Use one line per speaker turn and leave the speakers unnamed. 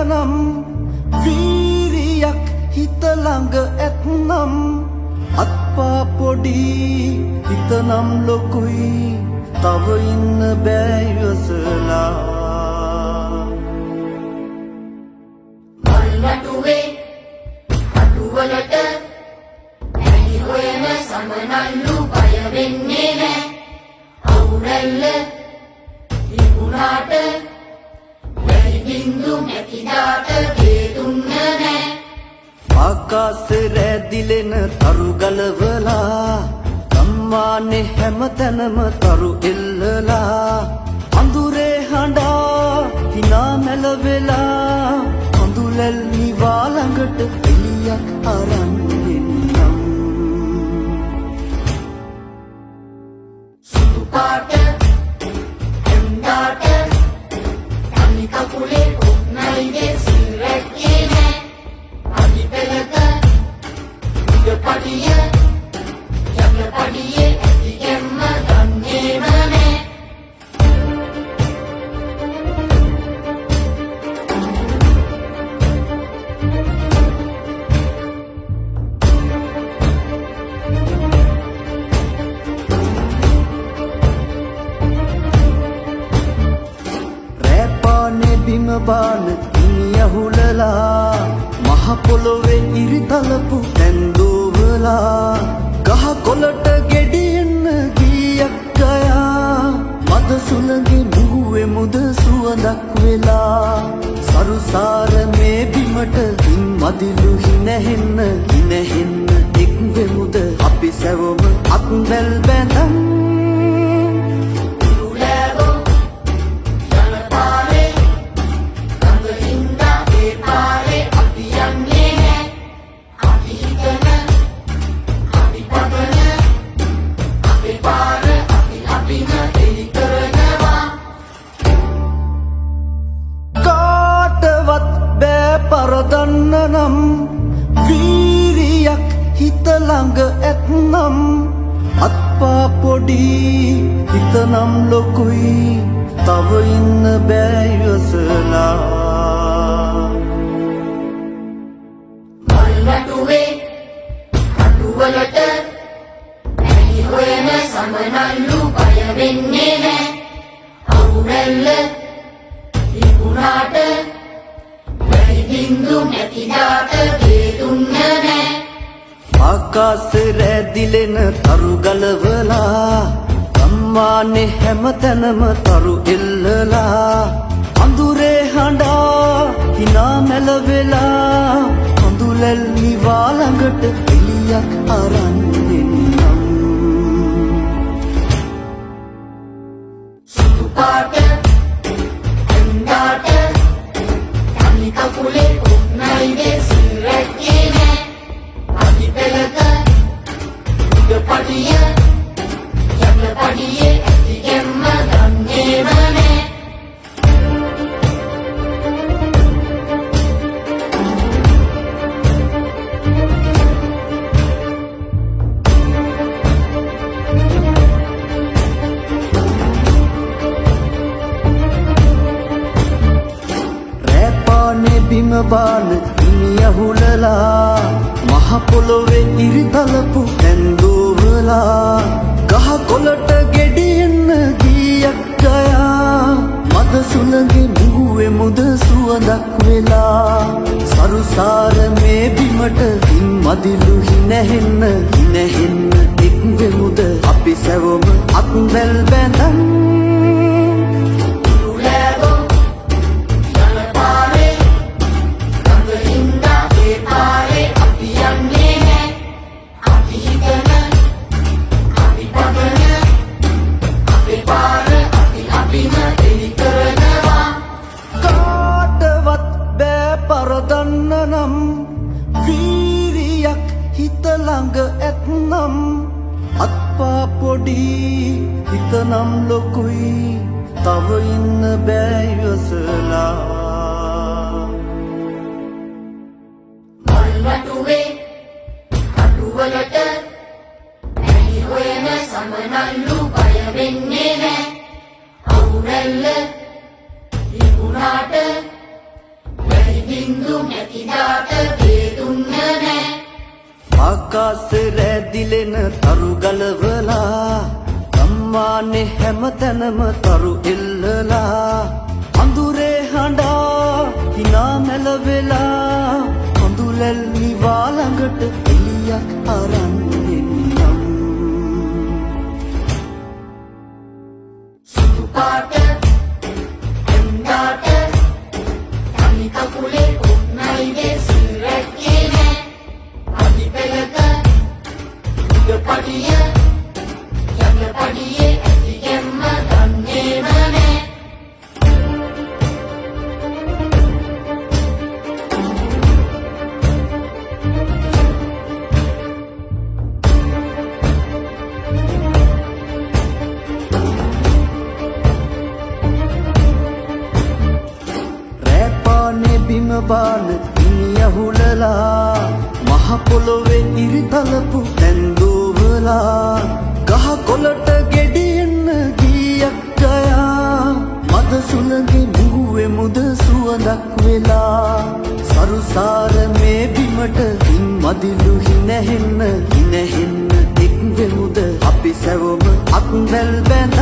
නම් වීරියක් හිත ළඟ ඇත්නම් අත්පා පොඩි හිත නම් ලොකුයි තව ඉන්න බෑ ඉවසලා
මල්වටුවේ අටුවලට ඇයි හොයන සමනල්ලු බය වෙන්නේ නෑ අවුරැල්ල ඉබුණාට වැහි බින්දු නැතිදාට ගේදුන්න නෑ
ආකාසේ රැදිලෙන තරු ගලවලා ගම්මානේ හැමතැනම තරු එල්ලලා අඳුරේ හඬා හිනා මැලවෙලා අඳුලල් නිවා ළඟට එළියක් අරන් එන්නම්
සුදු පාට එන්දාට අනි කකුලේ උක්නයිගේ සිල් රැක්කේ නෑ අනි පෙළක උඩ පඩිය යන්න පඩියේ ඇති ගැම්ම දන්නේම නෑ
බිම බාන ඉනි අහුලලා මහ පොළොවේ ඉරි තලපු ඇන්දෝවලා ගහ කොළට ගෙඩියෙන්න ගියක් ගයා මද සුළඟේ මුහුවේ මුද සුවඳක් වෙලා සරුසාර මේ බිමට හින් මදිලු හිනහෙන්න එක් වෙමුද අපි සැවොම අත්වැල් බැඳන් පරදන්න නම් වීරියක් හිත ළඟ ඇත්නම් අත්පා පොඩි හිත නම් ලොකුයි තව ඉන්න බෑ ඉවසලා
මල්වටුවේ අටුවලට ඇයි හොයන සමනල්ලු බය වෙන්නේ නෑ අවුරැල්ල ඉබුණාට බින්දු නැතිදාට ගේදුන්න නෑ
ආකාසේ රැදිලෙන තරු ගලවලා ගම්මානේ හැමතැනම තරු එල්ලලා අඳුරේ හඬා හිනා මැලවෙලා අඳුලල් නිවා ළඟට එළියක් අරන් එන්නම්
සුදු පාට එන්දාට අනි කකුලේ උක්නයිගේ සිල් රැක්කේ නෑ අනි පෙළක උඩ පඩිය යන්න පඩියේ ඇති ගැම්ම දන්නේම නෑ
බිම බාන ඉනි අහුලලා මහ පොළොවේ ඉරි තලපු ඇන්දෝවලා ගහ කොළට ගෙඩියෙන්න ගියක් ගයා මද සුළඟේ මුහුවේ මුද සුවඳක් වෙලා සරුසාර මේ බිමට හින් මදිලු හිනහෙන්න එක් වෙමුද අපි සැවොම අත්වැල් බැඳන් පරදන්න නම් වීරියක් හිත ළඟ ඇත්නම් අත්පා පොඩි හිත නම් ලොකුයි තව ඉන්න බෑ ඉවසලා
මල්වටුවේ අටුවලට ඇයි හොයන සමනල්ලු බය වෙන්නේ නෑ අවුරැල්ල ඉබුණාට වැහි නැතිදාට වේදුන්න නෑ
ආකාශ රැදිලෙන තරු ගලවලා ගම්මානේ හැමතැනම තරු එල්ලලා අඳුරේ හඬා හිනා මැලවෙලා අඳුලැල් නිවා ළඟට එළියක් අරන් එන්නම්
සුදු පාට ඇඳාට තනි කකුලේ උන්නයිගේ සිරැක්කේ නෑ අදිපෙලක උඩ පඩිය යන්න පඩියේ ඇතිගෙම්ම දන්නේම නෑ
රැපානේ බිම බාන ඉනියහුලලා මහ පොළොවේ ඉරිතලපු ඇන්දෝවලා ගහ කොළට ගෙඩියෙන්න ගියක් ගයා මද සුළඟේ මුහුවේ මුද සුවඳක් වෙලා සරුසාර මේ බිමට ඉන් මදිලු හිනැහෙන්න එක් වෙමුද අපි සැවොම අත්වැල් බැඳ